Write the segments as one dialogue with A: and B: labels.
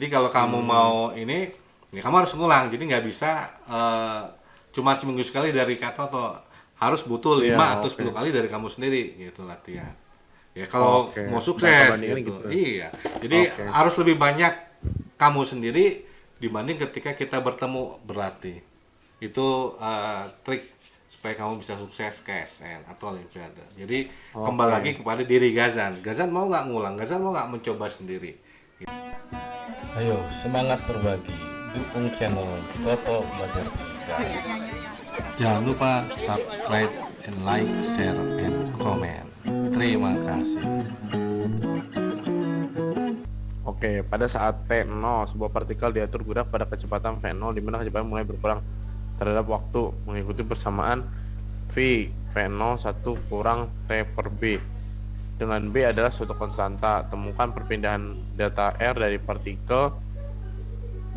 A: kalau kamu mau ini, ya kamu harus ngulang. Jadi nggak bisa cuma seminggu sekali dari Kak Toto. Harus butuh 5 atau 10 kali dari kamu sendiri gitu latihan. Ya kalau mau sukses gitu. Iya. Jadi harus lebih banyak kamu sendiri dibanding ketika kita bertemu berlatih. Itu trik supaya kamu bisa sukses ke SN atau Olimpiade. Jadi kembali lagi kepada diri Gazan. Gazan mau nggak ngulang? Gazan mau nggak mencoba sendiri?
B: Ayo semangat berbagi, dukung channel Toto Belajar Fisika.
A: Jangan lupa subscribe and like, share, and comment. Terima kasih.
C: Oke, pada saat T0, sebuah partikel diatur gerak pada kecepatan V0 di mana kecepatan mulai berkurang terhadap waktu mengikuti persamaan V0 1 kurang T per B. Dengan B adalah suatu konstanta. Temukan perpindahan delta R dari partikel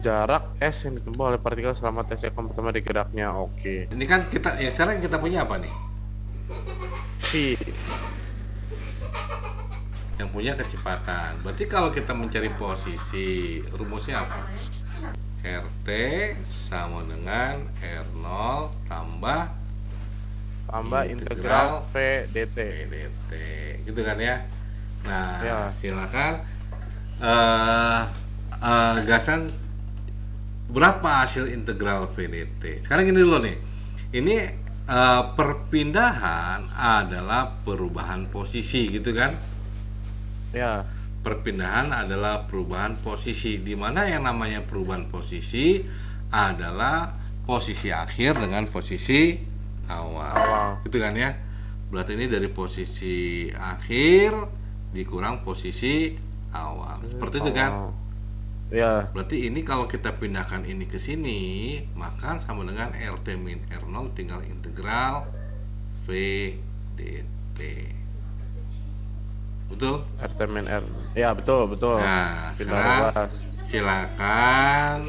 C: jarak S yang ditempuh oleh partikel selama T sekon pertama digeraknya. Oke.
A: Ini kan kita, ya sekarang kita punya apa nih?
C: V.
A: Yang punya kecepatan. Berarti kalau kita mencari posisi, rumusnya apa? RT sama dengan R0 tambah
C: integral V dt.
A: VDT, gitu kan ya? Nah,
C: Ya.
A: silakan Gasan, berapa hasil integral VDT? Sekarang gini dulu nih. Ini perpindahan adalah perubahan posisi, gitu kan?
C: Ya.
A: Perpindahan adalah perubahan posisi, di mana yang namanya perubahan posisi adalah posisi akhir dengan posisi awal. Gitu kan ya? Berarti ini dari posisi akhir dikurang posisi awal. Seperti itu kan?
C: Ya.
A: Berarti ini kalau kita pindahkan ini ke sini, maka sama dengan RT min R0 tinggal integral V dt. Betul?
C: RT min R. Ya, betul.
A: Nah, sekarang silakan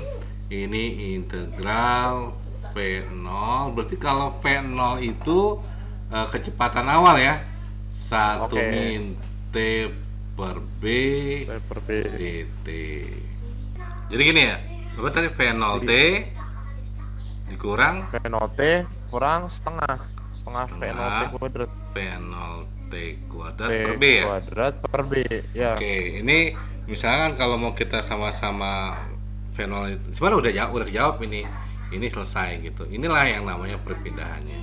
A: ini integral V0. Berarti kalau V0 itu kecepatan awal ya. 1 min T per B dt. Jadi gini ya. Berapa tadi V0 T dikurang
C: V0 T kurang setengah V0 T kuadrat.
A: V0 T kuadrat per B ya?
C: Kuadrat per B, ya.
A: Oke, ini misalkan kalau mau kita sama-sama V0 itu, sebenarnya udah kejawab ini selesai gitu. Inilah yang namanya perpindahannya.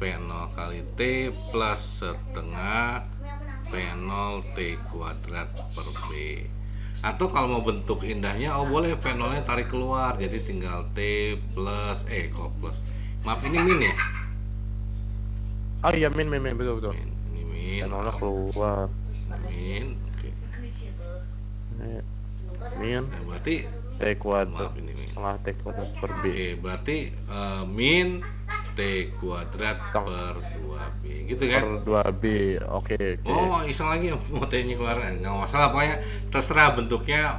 A: V0 kali T plus setengah V0 T kuadrat per B. Atau kalau mau bentuk indahnya, boleh V0 nya tarik keluar, jadi tinggal T plus plus. Maaf, ini min ya?
C: Oh iya, min betul.
A: Ini min.
C: V0 keluar.
A: Min, oke.
C: Min
A: Nah, berarti
C: T kuadrat
A: maaf, ini min.
C: setengah T kuadrat per B.
A: Oke, berarti min T kuadrat per 2B, gitu kan?
C: Per 2B, oke.
A: Oh, iseng lagi mau T-nya keluar, nggak masalah, pokoknya terserah bentuknya.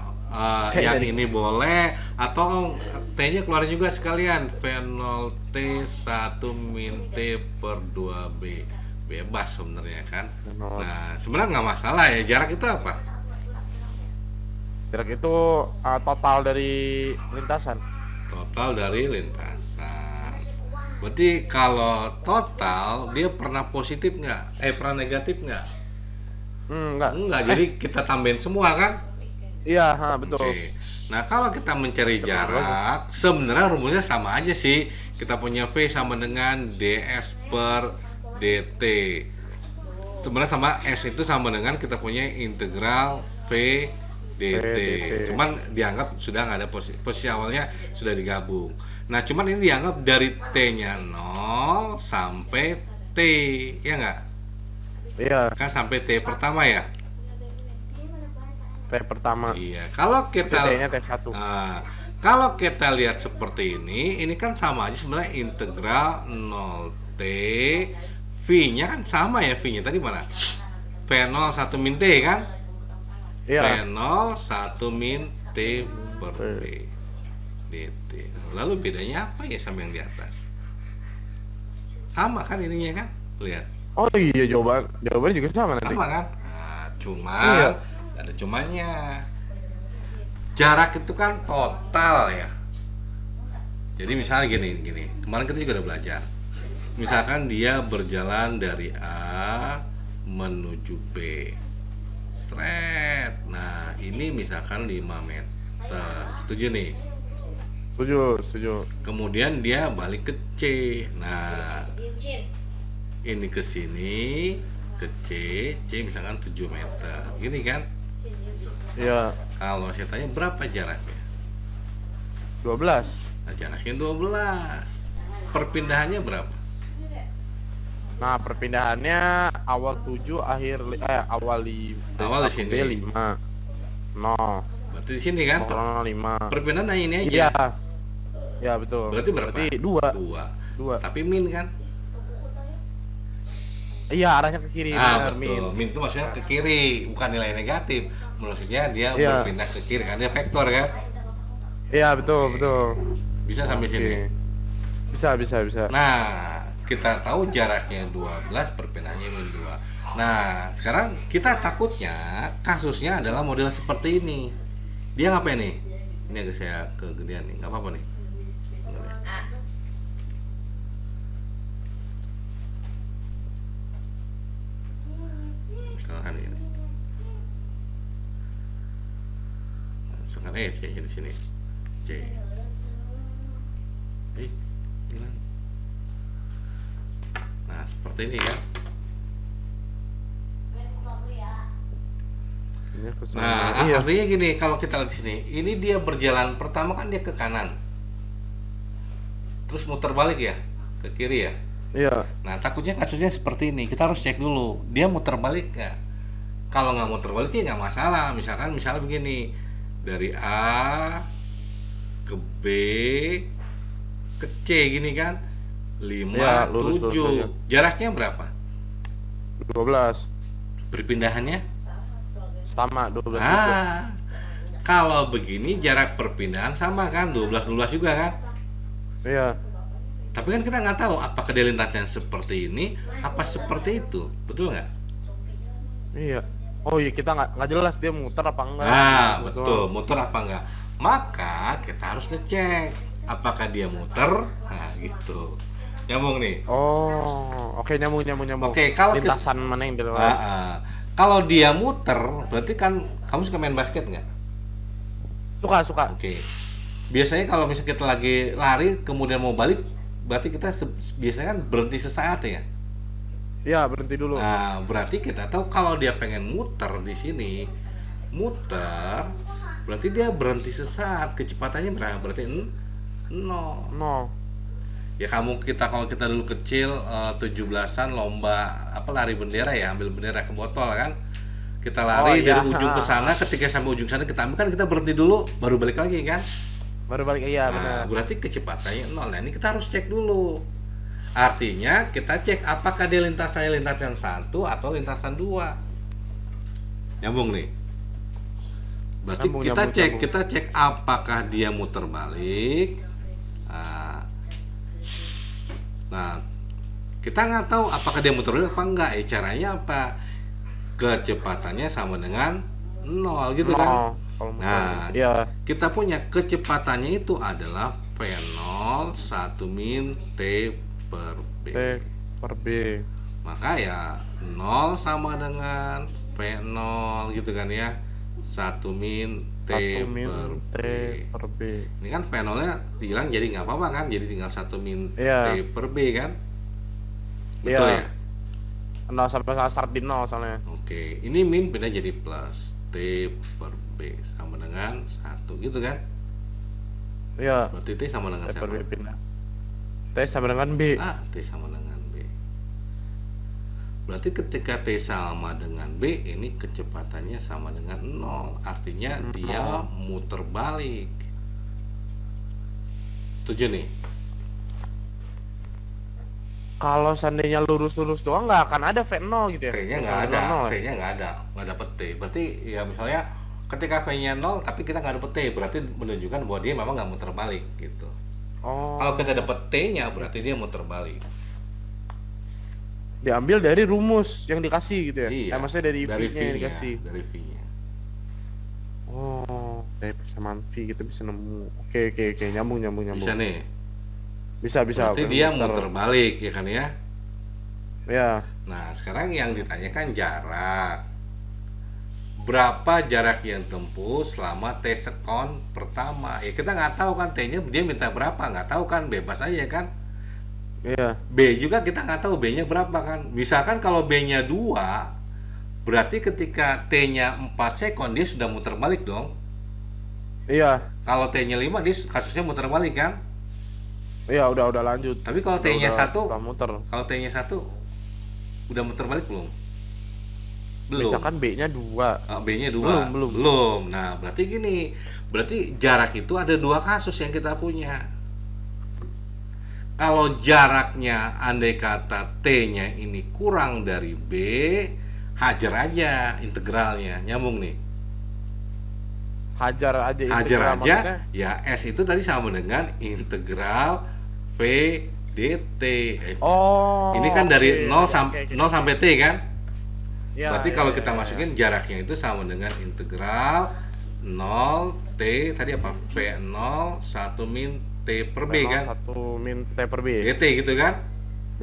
A: Yang ini boleh, atau T-nya keluarin juga sekalian, V0 T 1 min T per 2B, bebas sebenarnya kan. Nah, sebenarnya nggak masalah ya. Jarak itu apa?
C: Jarak itu total dari lintasan.
A: Total dari lintasan. Berarti kalau total dia pernah positif nggak? Pernah negatif nggak? Enggak. Jadi kita tambahin semua kan?
C: Iya, betul.
A: Oke. Nah, kalau kita mencari jarak, sebenarnya rumusnya sama aja sih. Kita punya V sama dengan ds per dt. Sebenarnya sama S itu sama dengan kita punya integral V dt. Cuman dianggap sudah nggak ada posisi awalnya sudah digabung. Nah, cuman ini dianggap dari T-nya 0 sampai T, ya nggak?
C: Iya.
A: Kan sampai T pertama ya?
C: T pertama.
A: Iya, kalau kita
C: T-nya T1.
A: Kalau kita lihat seperti ini kan sama aja sebenarnya, integral 0T V-nya kan sama ya, V-nya tadi mana? V0 1 min T kan?
C: Iya.
A: V0 1 min T per B dt. Lalu bedanya apa ya sama yang di atas? Sama kan ininya kan? Lihat.
C: Oh iya, jawabannya juga sama nanti.
A: Sama kan? Nah, cuma ada cumanya. jarak itu kan total ya. Jadi misalnya gini, kemarin kita juga udah belajar. Misalkan dia berjalan dari A menuju B, Stret. Nah, ini misalkan 5 meter. Setuju nih?
C: Setuju.
A: Kemudian dia balik ke C. Nah, ini ke sini ke C misalkan 7 meter. Gini kan?
C: Iya.
A: Kalau saya tanya berapa jaraknya?
C: 12.
A: Nah, jaraknya 12. Perpindahannya berapa?
C: Nah, perpindahannya awal 7 awal di
A: sini.
C: 5. No.
A: Berarti di sini kan?
C: 5.
A: Perpindahan hanya ini aja.
C: Iya. Ya, betul.
A: Berarti berapa?
C: Berarti 2.
A: Tapi min kan?
C: Iya, arahnya ke kiri.
A: Betul. Min itu maksudnya ke kiri, bukan nilai negatif. Maksudnya dia berpindah ke kiri kan dia vektor kan?
C: Iya, betul.
A: Bisa sampai sini.
C: Bisa.
A: Nah, kita tahu jaraknya 12, perpindahannya min 2. Nah, sekarang kita takutnya kasusnya adalah model seperti ini. Dia ngapain nih? Ini agak saya kegedean nih, nggak apa-apa nih. Misalkan ini. Misalkan C di sini. C. Gimana? Nah, seperti ini kan. Nah, artinya gini, kalau kita lihat di sini, ini dia berjalan pertama kan dia ke kanan. Terus muter balik ya ke kiri ya.
C: Iya.
A: Nah, takutnya kasusnya seperti ini. Kita harus cek dulu, dia muter balik nggak? Kalau nggak muter balik ya nggak masalah. Misalnya begini, dari A ke B ke C gini kan, 5, 7. Jaraknya berapa?
C: 12.
A: Perpindahannya?
C: Sama 12
A: juga. Kalau begini jarak perpindahan sama kan, 12 juga kan?
C: Iya.
A: Tapi kan kita nggak tahu apakah dia lintasnya seperti ini, apa seperti itu, betul nggak?
C: Iya. Oh iya, kita nggak jelas dia muter apa enggak.
A: Betul, muter apa enggak. Maka kita harus ngecek apakah dia muter, nah gitu. Nyambung nih.
C: Oh, oke, nyambung.
A: Oke, kalau
C: lintasan mana yang dilewati?
A: Kalau dia muter, berarti kan kamu suka main basket nggak?
C: Suka.
A: Oke. Biasanya kalau misalnya kita lagi lari, kemudian mau balik, berarti kita biasanya kan berhenti sesaat ya?
C: Iya, berhenti dulu.
A: Nah, berarti kita tahu kalau dia pengen muter di sini, berarti dia berhenti sesaat. Kecepatannya berapa? Berarti 0. Ya kalau kita dulu kecil 17-an lomba lari bendera ya, ambil bendera ke botol kan. Kita lari dari ujung ke sana, ketika sampai ujung sana kita ambil kan kita berhenti dulu baru balik lagi kan.
C: Iya, benar.
A: Berarti kecepatannya 0. Nah, ini kita harus cek dulu. Artinya kita cek apakah dia lintasan 1 atau lintasan 2. Nyambung nih. Berarti kita cek apakah dia muter balik. Nah, kita nggak tahu apakah dia muter balik apa enggak. Caranya apa? Kecepatannya sama dengan 0 gitu kan. Nah, kita punya kecepatannya itu adalah V0 1 min T per B. Maka ya 0 sama dengan V0 gitu kan ya. 1 min T per B. Ini kan V0 nya hilang jadi nggak apa-apa kan, jadi tinggal 1 min T per B kan. Betul ya?
C: 0 sampai start di 0 soalnya.
A: Oke, ini min pindah jadi plus T per B sama dengan 1 gitu kan?
C: Iya.
A: Berarti T sama dengan
C: T
A: siapa?
C: per B pindah. T sama dengan B.
A: T sama dengan B. Berarti ketika T sama dengan B, ini kecepatannya sama dengan 0. Artinya dia muter balik. Setuju nih?
C: Kalau seandainya lurus-lurus doang nggak akan ada V0 gitu ya?
A: T-nya nggak ada, T-nya nggak dapet T. Berarti ya misalnya ketika V-nya 0 tapi kita nggak dapet T, berarti menunjukkan bahwa dia memang nggak muter balik gitu. Kalau kita dapet T-nya berarti dia muter balik.
C: Diambil dari rumus yang dikasih gitu ya?
A: Iya.
C: Maksudnya dari V-nya yang dikasih.
A: Dari V-nya.
C: dari persamaan V kita bisa nemu. Oke, nyambung.
A: Bisa nih.
C: Bisa.
A: Berarti dia muter balik ya kan ya?
C: Ya.
A: Nah, sekarang yang ditanyakan jarak. Berapa jarak yang tempuh selama T sekon pertama? Ya kita nggak tahu kan T-nya dia minta berapa, nggak tahu kan, bebas aja kan.
C: Iya.
A: B juga kita nggak tahu B-nya berapa kan. Misalkan kalau B-nya 2, berarti ketika T-nya 4 sekon dia sudah muter balik dong.
C: Iya.
A: Kalau T-nya 5 dia kasusnya muter balik kan.
C: Iya, udah lanjut.
A: Tapi kalau T-nya 1,
C: muter.
A: kalau T-nya 1 udah muter balik belum? Belum.
C: Misalkan B-nya 2.
A: B-nya 2. Belum. Nah, berarti gini. Berarti jarak itu ada 2 kasus yang kita punya. Kalau jaraknya andai kata T-nya ini kurang dari B, hajar aja integralnya. Nyambung nih.
C: Hajar aja
A: Hajar aja.
C: maksudnya?
A: Ya, S itu tadi sama dengan integral V dt. Ini kan dari 0 sampai T kan?
C: Ya,
A: berarti kalau kita masukin jaraknya itu sama dengan integral 0 T tadi apa? V0 1 min T per B kan?
C: 1 min T per B.
A: dt gitu kan?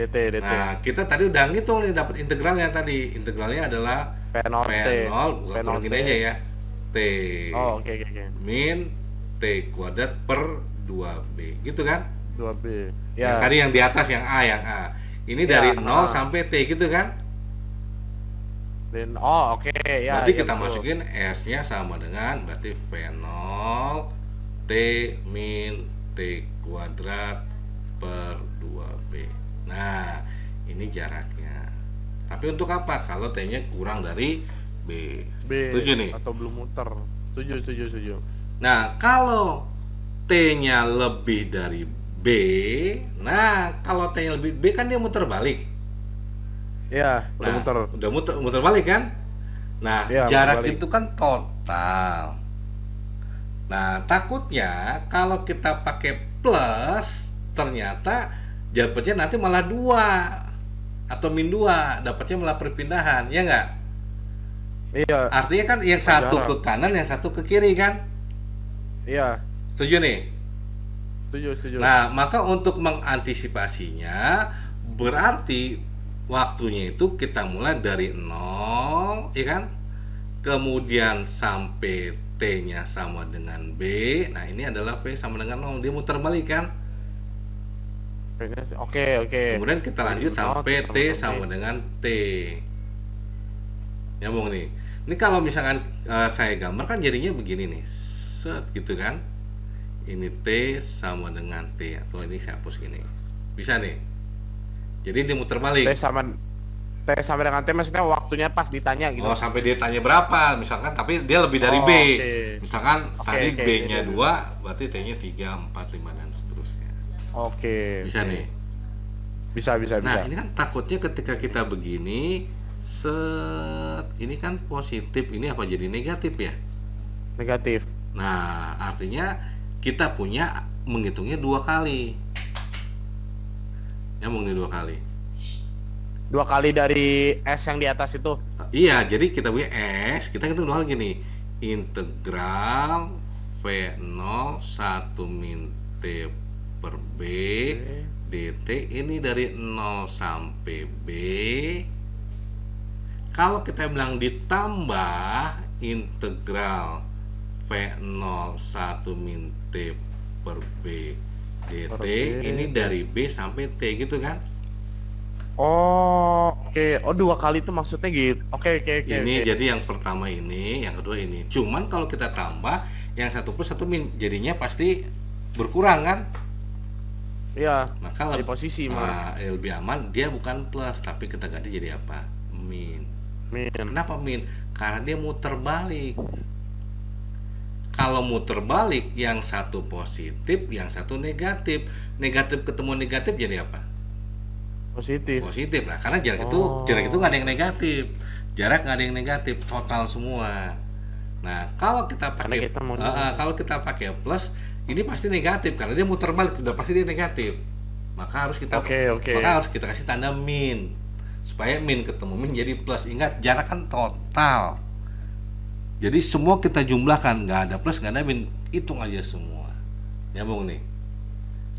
C: dt.
A: Nah, kita tadi udah ngitung nih dapat integralnya tadi. Integralnya adalah
C: V0
A: bukan gini aja ya. T
C: oke.
A: min T kuadrat per 2B gitu kan?
C: 2B.
A: Yang tadi yang di atas yang A. Ini dari 0 sampai T gitu kan?
C: Oke. Ya.
A: Berarti
C: ya,
A: kita
C: betul.
A: masukin S-nya sama dengan berarti V0 T min T kuadrat per 2B. Nah, ini jaraknya. Tapi untuk apa? Kalau T-nya kurang dari B. Setuju nih?
C: Atau belum muter. Setuju.
A: Nah, kalau T-nya lebih dari B, nah kalau T-nya lebih B kan dia muter balik.
C: Iya, udah
A: muter balik kan? Nah,
C: ya,
A: jarak itu kan total. Nah, takutnya kalau kita pakai plus, ternyata dapatnya nanti malah 2 atau min 2, dapatnya malah perpindahan, ya nggak?
C: Iya.
A: Artinya kan yang satu ke kanan, yang satu ke kiri kan?
C: Iya.
A: Setuju nih?
C: Setuju.
A: Nah, maka untuk mengantisipasinya berarti waktunya itu kita mulai dari 0, ya kan? Kemudian sampai T-nya sama dengan B. Nah, ini adalah V sama dengan 0. Dia muter balik kan?
C: Oke.
A: Kemudian kita lanjut sampai T sama dengan T. Nyambung nih. Ini kalau misalkan saya gambar kan jadinya begini nih. Set gitu kan. Ini T sama dengan T, atau ini saya hapus gini. Bisa nih. Jadi dia muter balik.
C: T sama dengan T maksudnya waktunya pas ditanya gitu.
A: Oh, sampai dia tanya berapa misalkan, tapi dia lebih dari B. Misalkan tadi B-nya 2, berarti T-nya 3, 4, 5 dan seterusnya.
C: Oke.
A: Bisa nih.
C: Bisa.
A: Nah, ini kan takutnya ketika kita begini, ini kan positif, ini apa jadi negatif ya?
C: Negatif.
A: Nah, artinya kita punya menghitungnya 2 kali. Nyambung nih 2 kali.
C: 2 kali dari S yang di atas itu.
A: Iya, jadi kita punya S, kita hitung 2 kali gini. Integral V0 1 min T per B dt ini dari 0 sampai B. Kalau kita bilang ditambah integral V0 1 min T per B dt ini dari B sampai T gitu kan?
C: Oke. 2 kali itu maksudnya gitu. Oke.
A: Ini jadi yang pertama ini, yang kedua ini. Cuman kalau kita tambah yang 1 plus 1 min, jadinya pasti berkurang kan?
C: Iya.
A: Maka
C: di posisi
A: lebih aman dia bukan plus, tapi kita ganti jadi apa? Min. Kenapa min? Karena dia muter balik. Kalau muter balik, yang satu positif, yang satu negatif. Negatif ketemu negatif jadi apa? Positif. Nah, karena jarak itu nggak ada yang negatif. Jarak nggak ada yang negatif, total semua. Nah, kalau kita pakai plus, ini pasti negatif karena dia muter balik, udah pasti dia negatif. Maka harus kita kasih tanda min supaya min ketemu min jadi plus. Ingat, jarak kan total. Jadi semua kita jumlahkan, nggak ada plus, nggak ada min, hitung aja semua. Nyambung nih.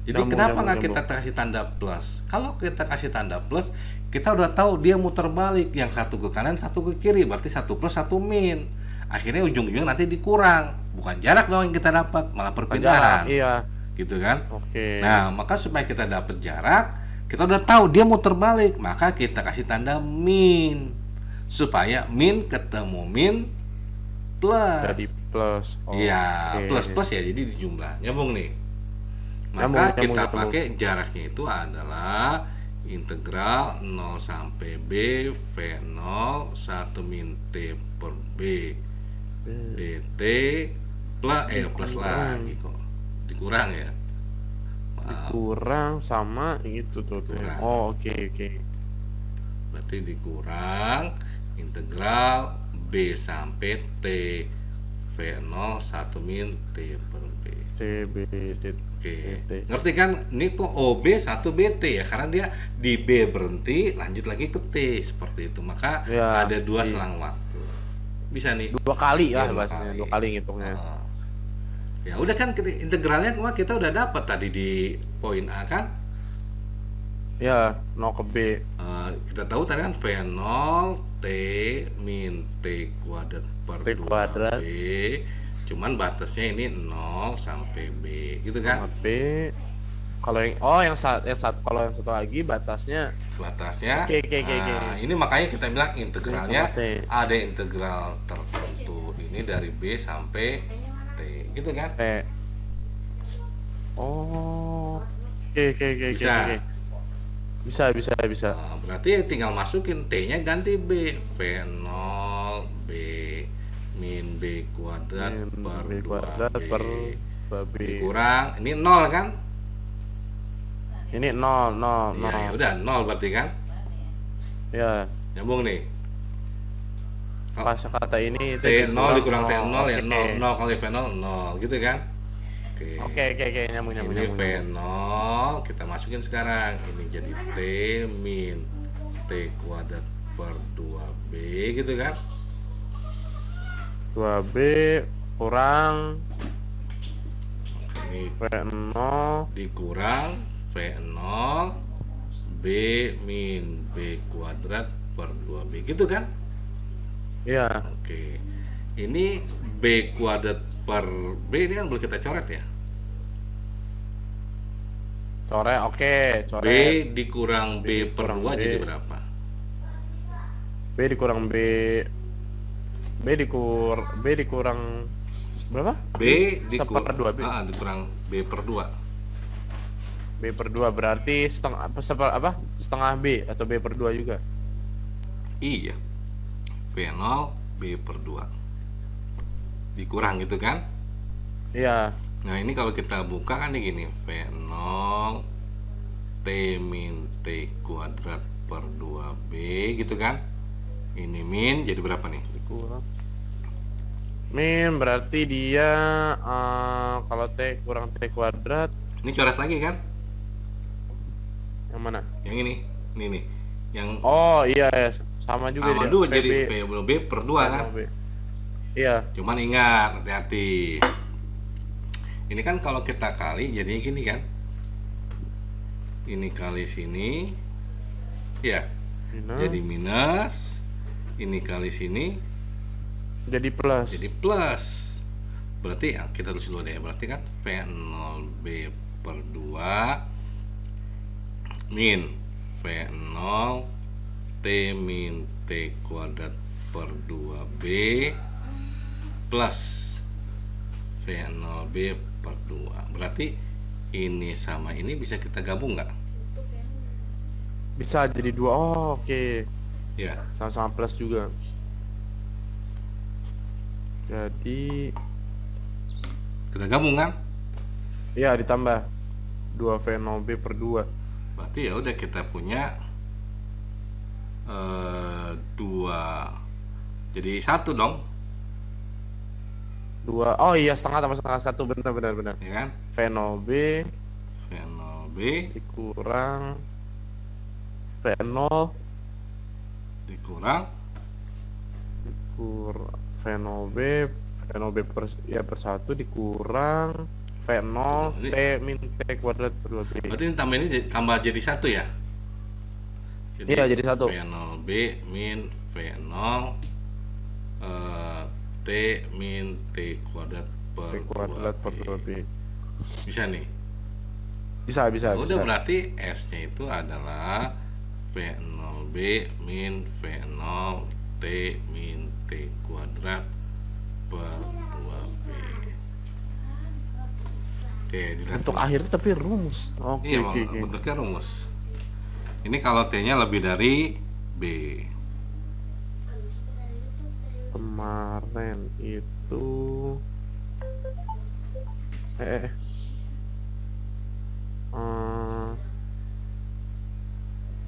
A: Jadi kenapa nggak kita kasih tanda plus? Kalau kita kasih tanda plus, kita udah tahu dia muter balik, yang satu ke kanan, satu ke kiri, berarti 1 plus 1 min. Akhirnya ujung-ujungnya nanti dikurang, bukan jarak dong yang kita dapat, malah perpindahan.
C: Iya.
A: Gitu kan?
C: Oke.
A: Nah, maka supaya kita dapat jarak, kita udah tahu dia muter balik, maka kita kasih tanda min, supaya min ketemu min plus.
C: Jadi plus.
A: Iya, plus ya, jadi dijumlah. Nyambung nih. Maka kita pakai jaraknya itu adalah integral 0 sampai B V0 1 min T per B dt plus lagi kok. Dikurang ya.
C: Kurang sama itu tuh. Oh, oke.
A: Berarti dikurang integral B sampai T V0 1 min T per B. Oke. Ngerti kan? Ini kok OB 1 BT ya, karena dia di B berhenti, lanjut lagi ke T seperti itu. Maka
C: ya,
A: ada 2 selang waktu. Bisa nih.
C: 2 kali ya bahasanya, 2 kali ngitungnya.
A: Ya udah kan, integralnya kita udah dapat tadi di poin A kan?
C: Ya, 0 ke B.
A: Kita tahu tadi kan V0 T min T kuadrat per 2B. Cuman batasnya ini 0 sampai B, gitu kan?
C: B. Kalau yang kalau yang satu lagi batasnya.
A: Oke. Ini makanya kita bilang integralnya ada integral tertentu. Ini dari B sampai T, gitu kan?
C: Oh. Oke. Bisa.
A: Nah, berarti tinggal masukin T-nya ganti B. V0 B min B kuadrat per 2B dikurang, ini 0 kan?
C: Ini 0.
A: Ya udah 0 berarti kan?
C: Ya.
A: Nyambung nih.
C: Pas kata ini
A: T0 dikurang T0 ya 0 kali V0 0 gitu kan?
C: Oke, nyambung.
A: Ini V0 kita masukin sekarang. Ini jadi T min T kuadrat per 2B gitu kan?
C: 2B kurang V0
A: dikurang V0 B min B kuadrat per 2B gitu kan?
C: Iya.
A: Oke. Ini B kuadrat per B ini kan boleh kita coret ya?
C: Coret.
A: B dikurang B per 2 jadi berapa?
C: B dikurang berapa?
A: B dikurang
C: 2B.
A: Dikurang B per 2.
C: B per 2 berarti setengah B atau B per 2 juga?
A: Iya. V0 B per 2 dikurang gitu kan?
C: Iya.
A: Nah ini kalau kita buka kan gini, V0 T min T kuadrat per 2B gitu kan? Ini min jadi berapa nih?
C: Dikurang min berarti dia kalau T kurang T kuadrat.
A: Ini coret lagi kan?
C: Yang mana?
A: Yang ini nih. Yang
C: iya sama juga
A: sama dua jadi V per 2 kan?
C: Iya.
A: Cuman ingat, hati-hati. Ini kan kalau kita kali jadinya gini kan? Ini kali sini. Ya. Jadi minus. Ini kali sini.
C: Jadi plus.
A: Berarti ya, kita tulis dulu deh. Berarti kan V0B per 2 min V0 T min T kuadrat per 2B plus V0B per 2. Berarti ini sama ini bisa kita gabung nggak?
C: Bisa jadi 2. Oke.
A: Ya.
C: Sama-sama plus juga. Jadi
A: kita gabung kan?
C: Iya, ditambah 2V0B per 2.
A: Berarti ya udah kita punya 2 jadi 1 dong.
C: 2. Oh iya, setengah tambah setengah 1, benar.
A: Ya kan?
C: V0B dikurang V0
A: dikurang
C: V0B per 1 dikurang V0
A: Ini-
C: T min T kuadrat per 2B.
A: Berarti ini tambah jadi 1 ya?
C: Iya, jadi 1.
A: V0B min V0 T min T kuadrat per
C: T kuadrat per
A: 2B.
C: 2B.
A: Bisa nih?
C: Bisa.
A: Udah, berarti S-nya itu adalah V0B min V0 T min T kuadrat per 2B. Oke, dilihat.
C: Untuk akhirnya tapi rumus. Oke,
A: Iya,
C: oke.
A: bentuknya rumus. Ini kalau T-nya lebih dari B.
C: Kemarin itu eh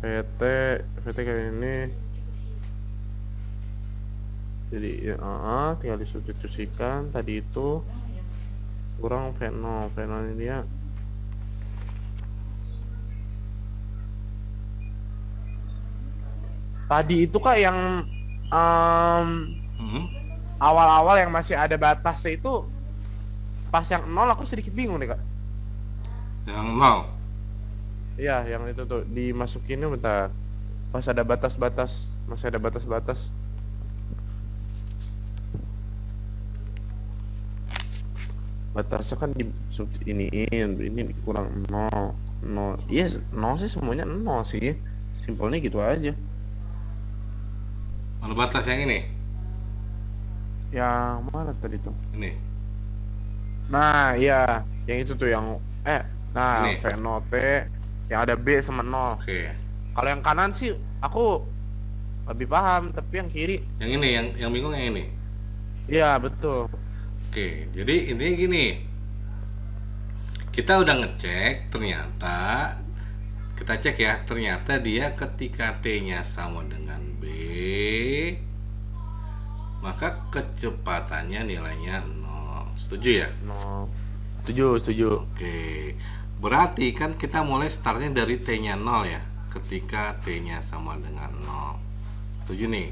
C: VT kayak ini. Jadi ya, tinggal disubstitusikan tadi itu kurang V0 ini ya. Tadi itu kak yang
A: Hmm?
C: awal-awal yang masih ada batasnya itu pas yang 0 aku sedikit bingung deh kak.
A: Yang 0.
C: Iya yang itu tuh dimasukinnya bentar. Pas ada batas-batas, masih ada batas-batas. Batasnya kan di ini kurang 0. Iya 0 sih, semuanya 0 sih. Simpelnya gitu aja.
A: Mana batas yang ini?
C: Yang mana tadi tuh?
A: Ini.
C: Nah, iya, yang itu tuh yang nah,
A: Ini.
C: V0 T yang ada B sama 0.
A: Oke.
C: Kalau yang kanan sih aku lebih paham, tapi yang kiri
A: Yang ini, yang bingung yang ini.
C: iya betul.
A: Oke, jadi intinya gini. Kita udah ngecek, ternyata kita cek ya, ternyata dia ketika T-nya sama dengan B, maka kecepatannya nilainya 0. Setuju ya?
C: 0. Setuju.
A: Oke. Berarti kan kita mulai startnya dari T-nya 0 ya. Ketika T-nya sama dengan 0. Setuju nih?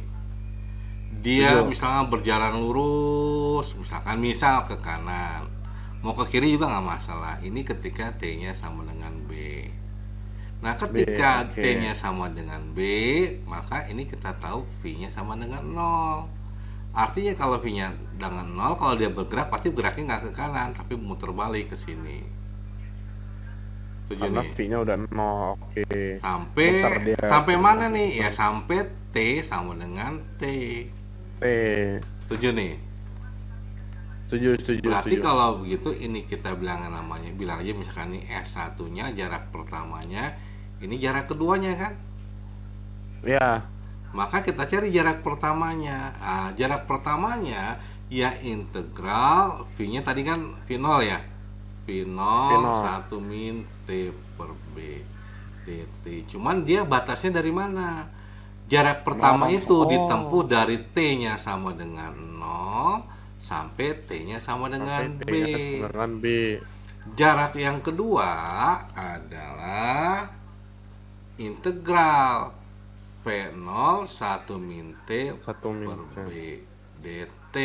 A: Dia
C: Setuju.
A: misalnya berjalan lurus, misal ke kanan. Mau ke kiri juga nggak masalah. Ini ketika T-nya sama dengan B. Nah, ketika
C: oke.
A: T-nya sama dengan B, maka ini kita tahu V-nya sama dengan 0. Artinya kalau V-nya dengan 0, kalau dia bergerak pasti geraknya nggak ke kanan, tapi muter balik ke sini. Setuju
C: Karena
A: nih?
C: V-nya udah 0. Oke. Muter dia.
A: Sampai mana nih? Ya sampai T sama dengan T.
C: T.
A: Setuju nih?
C: Setuju.
A: Berarti kalau begitu ini kita bilang aja misalkan ini S1-nya jarak pertamanya, ini jarak keduanya kan?
C: Ya,
A: Maka kita cari jarak pertamanya. Nah, jarak pertamanya ya integral V-nya tadi kan V0 ya. V0 1 min T per B dt. Cuman dia batasnya dari mana? Jarak pertama itu ditempuh dari T-nya sama dengan 0 sampai T-nya sama dengan B.
C: dengan B.
A: Jarak yang kedua adalah integral V0 1 min T
C: 1 min
A: per
C: T.
A: B dt.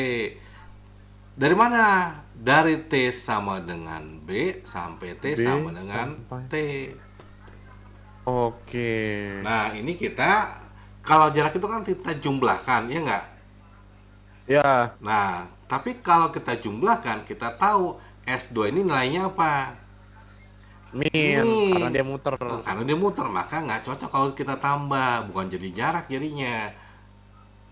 A: Dari mana? Dari T sama dengan B sampai T
C: B
A: sama dengan
C: sampai-
A: T.
C: Oke.
A: Nah, ini kita kalau jarak itu kan kita jumlahkan, ya enggak?
C: Ya,
A: Nah, tapi kalau kita jumlahkan, kita tahu S2 ini nilainya apa?
C: min
A: Min.
C: karena dia muter.
A: Karena dia muter, maka nggak cocok kalau kita tambah, bukan jadi jarak jadinya.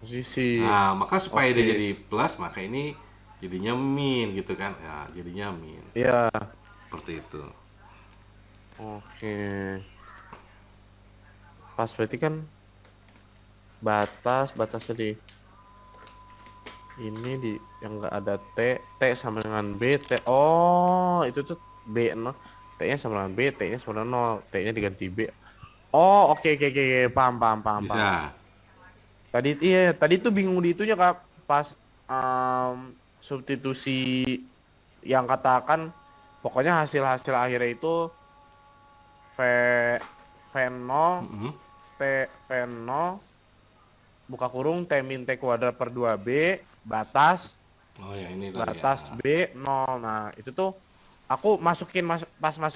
C: Posisi.
A: Nah, maka supaya
C: Oke.
A: dia jadi plus, maka ini jadinya min gitu kan? Ya, jadinya min.
C: Iya.
A: Seperti itu.
C: Oke. Pas berarti kan batasnya di ini di yang enggak ada T sama dengan B, T. Oh, itu tuh B 0. T-nya sama dengan B, T-nya sama dengan 0, T-nya diganti B. Oh, oke. Paham.
A: Bisa.
C: Tadi tuh bingung di itunya Kak, pas substitusi yang katakan pokoknya hasil akhirnya itu V V0
A: Mhm.
C: T V0 buka kurung T min T kuadrat per 2B batas
A: Oh ya ini tadi ya.
C: batas B 0. Nah, itu tuh aku pas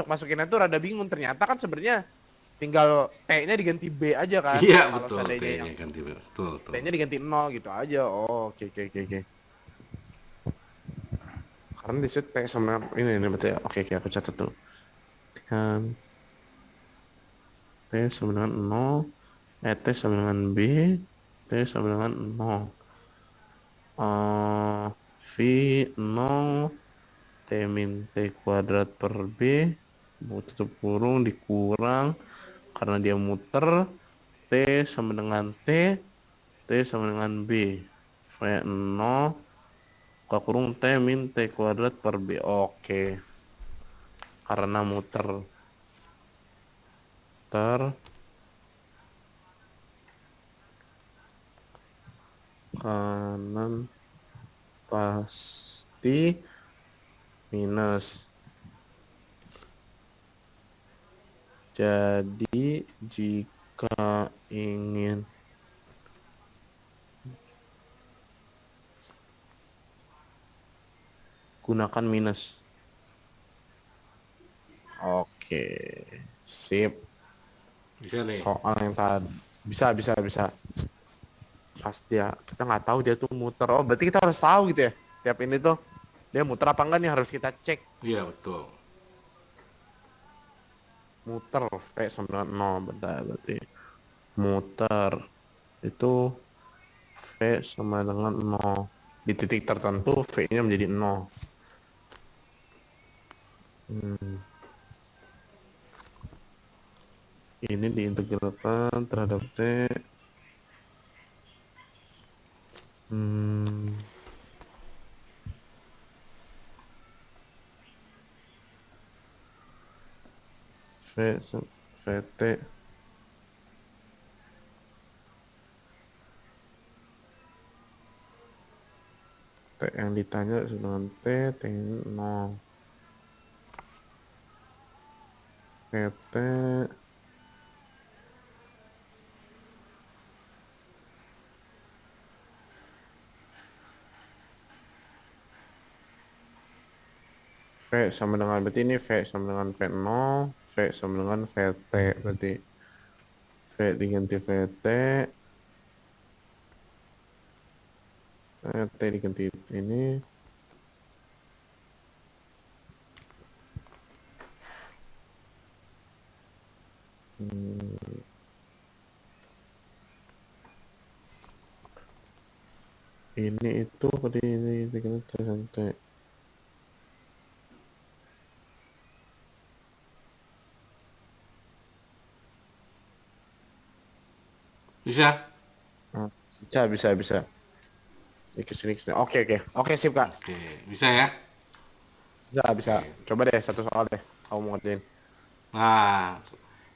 C: masukinnya tuh rada bingung, ternyata kan sebenarnya tinggal T-nya diganti B aja kan.
A: Iya
C: Kalau
A: betul,
C: seandainya
A: T-nya
C: yang
A: ganti betul betul.
C: T-nya diganti 0 gitu aja. Oh, oke oke oke oke. Karena di situ T sama ini berarti ya. Oke oke, aku catat dulu. Kan T sama dengan 0, T sama dengan B, T sama dengan 0. V 0, T min T kuadrat per B, mau tutup kurung dikurang, karena dia muter, T sama dengan T sama dengan B. V0, buka kurung T min T kuadrat per B. Oke, karena muter. Kanan pasti minus. Jadi jika ingin gunakan minus. Oke, sip.
A: Bisa nih.
C: Soal yang tadi bisa. Pasti ya, kita nggak tahu dia tuh muter. Oh, berarti kita harus tahu gitu ya. Tiap ini tuh dia muter apa enggak nih, harus kita cek.
A: Iya betul.
C: Muter V sama dengan 0, bentar, berarti muter itu V sama dengan 0. Di titik tertentu V-nya menjadi 0. Ini diintegralkan terhadap T. VT T yang ditanya dengan T 0. VT V sama dengan, berarti ini V sama dengan V0, V sama dengan VT, berarti V diganti VT, T diganti ini. Ini itu berarti ini diganti T.
A: Bisa?
C: Bisa. Ini kesini. Oke, sip Kak.
A: Oke, bisa ya?
C: Bisa. Coba deh satu soal deh, kamu mau ngerjain.
A: Nah,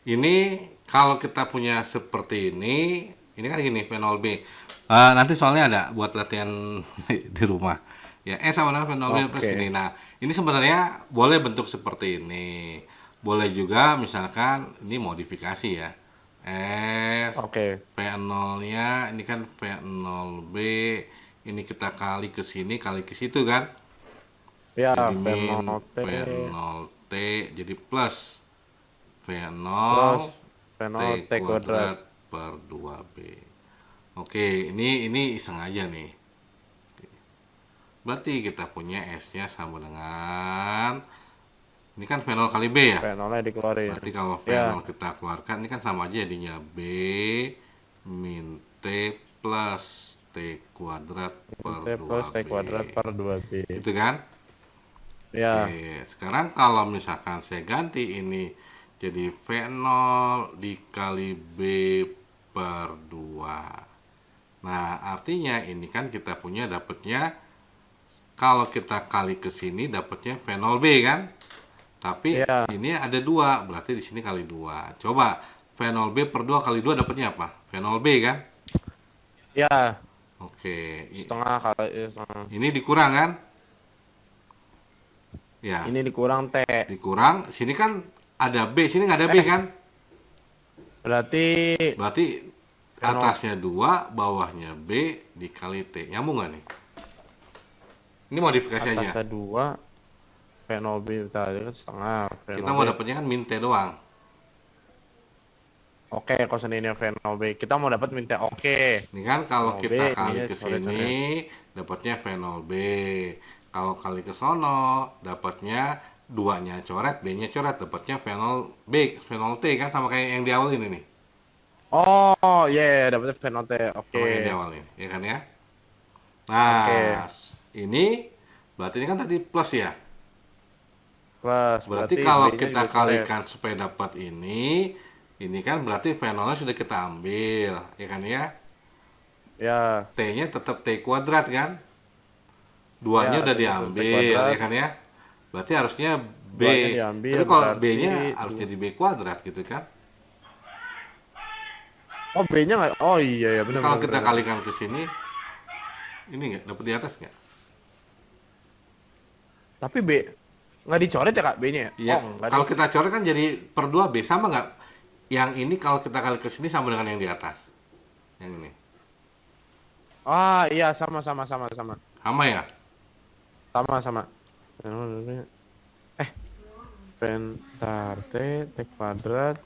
A: ini kalau kita punya seperti ini kan gini, V0 B. Nanti soalnya ada buat latihan di rumah. Ya, sama dengan V0 B plus
C: Oke.
A: ini. Nah, ini sebenarnya boleh bentuk seperti ini. Boleh juga misalkan ini modifikasi ya.
C: Oke.
A: V0-nya ini kan V0B, ini kita kali ke sini, kali ke situ kan.
C: Ya,
A: Jadi min
C: V0T
A: V0T jadi plus V0
C: plus
A: T
C: V0 T kuadrat.
A: kuadrat per 2B. Oke, ini iseng aja nih. Berarti kita punya S-nya sama dengan, ini kan V0 kali B ya.
C: V0-nya dikeluarin.
A: Berarti kalau
C: Ya.
A: V0 kita keluarkan, ini kan sama aja jadinya B min T plus T kuadrat per
C: T plus T
A: 2B.
C: kuadrat per 2B.
A: Itu kan?
C: Ya.
A: Oke, sekarang kalau misalkan saya ganti ini jadi V0 dikali B per 2. Nah, artinya ini kan kita punya dapatnya, kalau kita kali ke sini dapatnya V0B kan? Tapi
C: Iya.
A: ini ada 2, berarti di sini kali 2. Coba V0B per 2 kali 2 dapatnya apa? V0B kan?
C: Ya.
A: Oke.
C: Setengah kali setengah.
A: Ini dikurang kan? Ya.
C: Ini dikurang T.
A: Dikurang, sini kan ada B, sini nggak ada B kan?
C: Berarti
A: Berarti atasnya 2, bawahnya B dikali T. Nyambung nggak nih? Ini modifikasi aja.
C: Atasnya 2, V0B tadi kan setengah.
A: Kita mau dapatnya kan min T doang.
C: Oke, kosan ini V0B. Kita mau dapat minta oke.
A: Ini kan kalau
C: V0B,
A: kita kali
C: ininya
A: ke
C: coret-coret.
A: sini dapatnya V0B. Kalau kali ke sono dapatnya 2-nya coret, B-nya coret, dapatnya V0B, V0T kan sama kayak yang di awal ini nih.
C: Oh, iya, dapetnya V0T. Oke.
A: Sama kayak yang di awal ini, ya kan ya? Nah,
C: Oke.
A: ini berarti ini kan tadi plus ya.
C: Plus,
A: Berarti kalau
C: B-nya
A: kita
C: juga coret.
A: kalikan supaya dapat ini kan berarti V0-nya sudah kita ambil, ya kan ya?
C: Ya,
A: T-nya tetap T kuadrat kan? 2-nya
C: Ya,
A: udah
C: tetap T
A: diambil,
C: kuadrat.
A: ya kan ya? Berarti harusnya B.
C: 2-nya diambil,
A: Tapi kalau
C: berarti
A: B-nya harus jadi B kuadrat gitu kan?
C: oh B-nya nggak? Oh iya ya benar.
A: Kalau
C: benar,
A: kita
C: benar.
A: kalikan ke sini, ini nggak dapat di atas nggak?
C: Tapi B nggak dicoret ya kak B-nya?
A: Iya.
C: Oh, nggak
A: Kalau
C: di-
A: kita coret kan jadi per 2B sama nggak? Yang ini kalau kita kali ke sini sama dengan yang di atas. Yang ini.
C: Ah iya sama sama sama sama
A: Sama ya?
C: sama sama. Bentar T kuadrat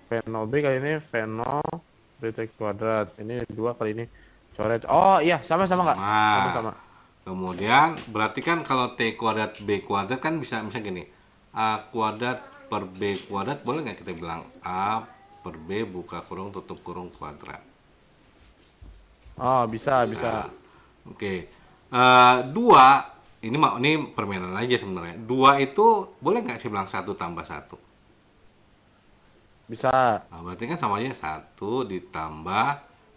C: V0B kali ini V0 B T kuadrat ini 2 kali ini coret. Oh iya sama sama kak. Sama
A: Nah,
C: sama.
A: kemudian berarti kan kalau T kuadrat B kuadrat kan bisa gini. A kuadrat per B kuadrat boleh nggak kita bilang A per B buka kurung tutup kurung kuadrat.
C: Oh bisa bisa.
A: Oke. 2 ini permainan aja sebenarnya. 2 itu boleh nggak sih bilang 1 tambah 1?
C: Bisa.
A: Nah, berarti kan sama aja 1 ditambah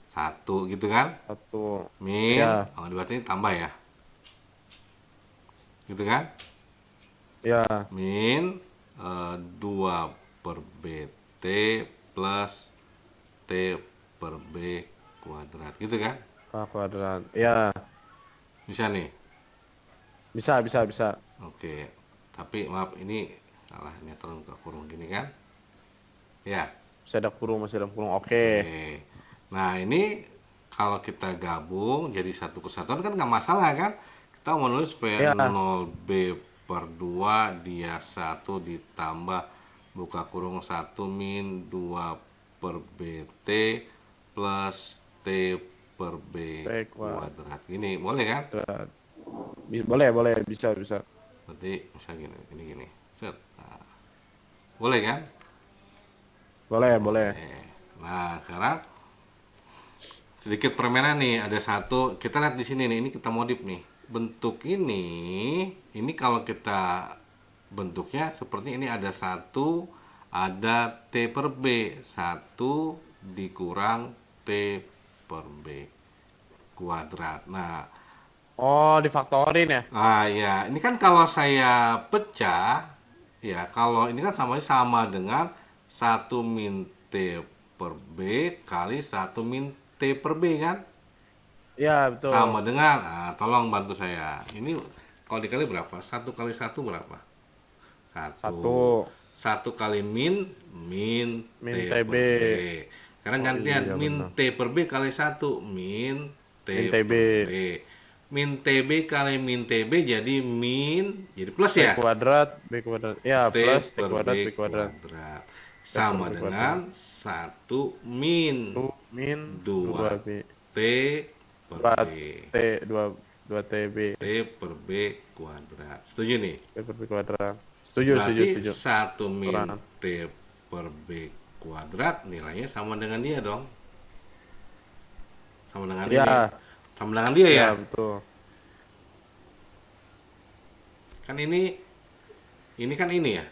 A: 1 gitu kan?
C: 1.
A: Min.
C: Ya.
A: Oh, berarti ini tambah ya. Gitu kan?
C: Ya.
A: Min 2 per BT plus T per B kuadrat. Gitu kan?
C: K kuadrat. Ya.
A: Bisa nih.
C: Bisa bisa bisa.
A: Oke. Tapi maaf ini salah netron ke kurung gini kan? Ya.
C: Masih ada kurung masih ada kurung. Oke.
A: Oke. Nah, ini kalau kita gabung jadi satu kesatuan kan nggak masalah kan? Kita mau nulis
C: Ya.
A: V0B per 2 dia 1 ditambah buka kurung 1 min 2 per BT plus T per B
C: T
A: kuadrat. Ini boleh kan?
C: Kuadrat. Boleh boleh bisa bisa.
A: Berarti misal gini. Set. Nah, boleh kan?
C: Boleh boleh.
A: Nah, sekarang sedikit permainan nih, ada satu, kita lihat di sini nih, ini kita modif nih. Bentuk ini kalau kita bentuknya seperti ini ada 1, ada T per B, 1 dikurang T per B kuadrat.
C: Oh difaktorin ya?
A: Ya, ini kan kalau saya pecah, ya kalau ini kan sama dengan 1 min T per B kali 1 min T per B kan?
C: Iya betul.
A: Sama dengan, tolong bantu saya. Ini kalau dikali berapa? 1 kali 1 berapa? 1. 1 kali min T per
C: TB.
A: B. Sekarang gantian,
C: iya,
A: min
C: benar.
A: T per B kali 1. Min T
C: Min
A: per
C: TB.
A: B. Min TB kali min TB jadi jadi plus
C: T
A: ya?
C: kuadrat B kuadrat. Ya
A: T
C: plus T
A: per
C: kuadrat
A: B
C: B kuadrat.
A: sama
C: B
A: dengan 1 min
C: 1 min
A: 2
C: 2 B.
A: T per
C: 2
A: B.
C: T 2 TB.
A: T per B kuadrat. Setuju nih?
C: T per B kuadrat. Setuju setuju
A: Berarti
C: setuju.
A: 1 min
C: Kurang.
A: T per B kuadrat nilainya sama dengan dia dong. Sama dengan
C: Ya.
A: ini. Sama dengan dia ya?
C: Ya betul.
A: Kan ini kan ini ya.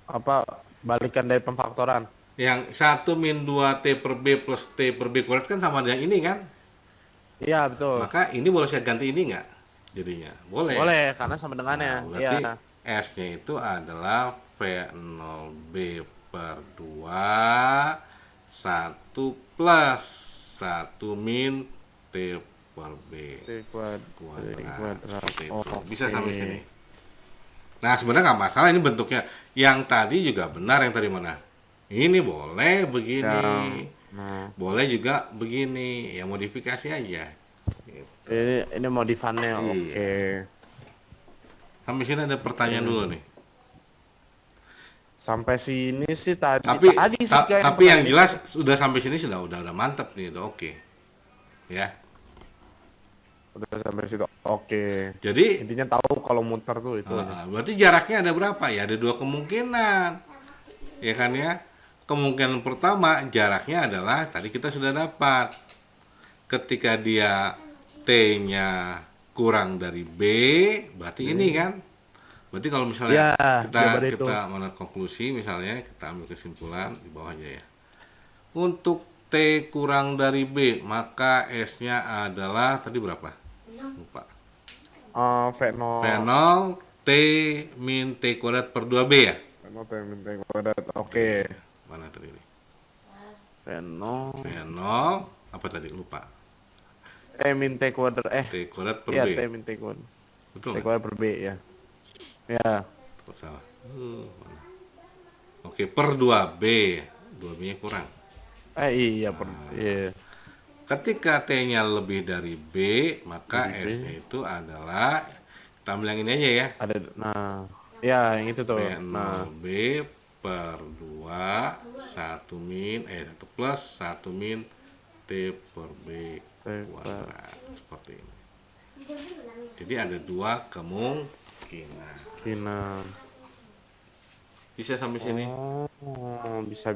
C: Apa balikan dari pemfaktoran?
A: Yang 1 min 2 T per B plus T per B kuadrat kan sama dengan ini kan?
C: Iya betul.
A: Maka ini boleh saya ganti ini nggak? Jadinya boleh.
C: Boleh karena sama dengannya.
A: Nah, berarti
C: Iya.
A: S-nya itu adalah V0B per 2 1 plus 1 min T per B
C: T kuadrat.
A: kuadrat. Seperti itu.
C: Oh,
A: Bisa
C: oke.
A: sampai sini. Nah, sebenarnya nggak masalah ini bentuknya. Yang tadi juga benar, yang tadi mana? Ini boleh begini.
C: Nah,
A: Boleh juga begini. Ya modifikasi aja. Gitu.
C: Ini modifannya.
A: Iya.
C: Oke.
A: Sampai sini ada pertanyaan dulu nih.
C: Sampai sini sih tadi
A: Tapi
C: sih kayak
A: tapi yang jelas sudah sampai sini sudah mantap nih, udah oke. Ya.
C: udah sampai situ. Oke.
A: Jadi
C: Intinya tahu kalau muter tuh itu.
A: berarti jaraknya ada berapa ya? Ada dua kemungkinan. Ya kan ya? Kemungkinan pertama jaraknya adalah tadi kita sudah dapat. Ketika dia T-nya kurang dari B, berarti ini kan. Berarti kalau misalnya
C: Ya, jawaban itu.
A: kita mana konklusi misalnya kita ambil kesimpulan di bawahnya ya. Untuk T kurang dari B, maka S-nya adalah tadi berapa? Lupa.
C: V0
A: V0 T min T kuadrat per 2B ya?
C: V0 T min T kuadrat. Oke.
A: Mana tadi ini?
C: V0
A: V0 apa tadi? Lupa.
C: T min T kuadrat
A: T kuadrat per
C: iya
A: B.
C: T min T kuadrat.
A: Betul
C: T
A: nggak?
C: kuadrat per B ya. Ya.
A: Oh, salah. Mana? Oke, per 2B. 2B-nya kurang.
C: Iya iya.
A: Ketika T-nya lebih dari B, maka
C: Dari B.
A: S-nya itu adalah kita ambil yang ini aja ya.
C: Ada ya yang itu tuh.
A: V0B per 2 1 min 1 plus 1 min T per B kuadrat seperti ini. Jadi ada dua kemungkinan.
C: Kinan.
A: Bisa sampai sini.
C: Oh, bisa.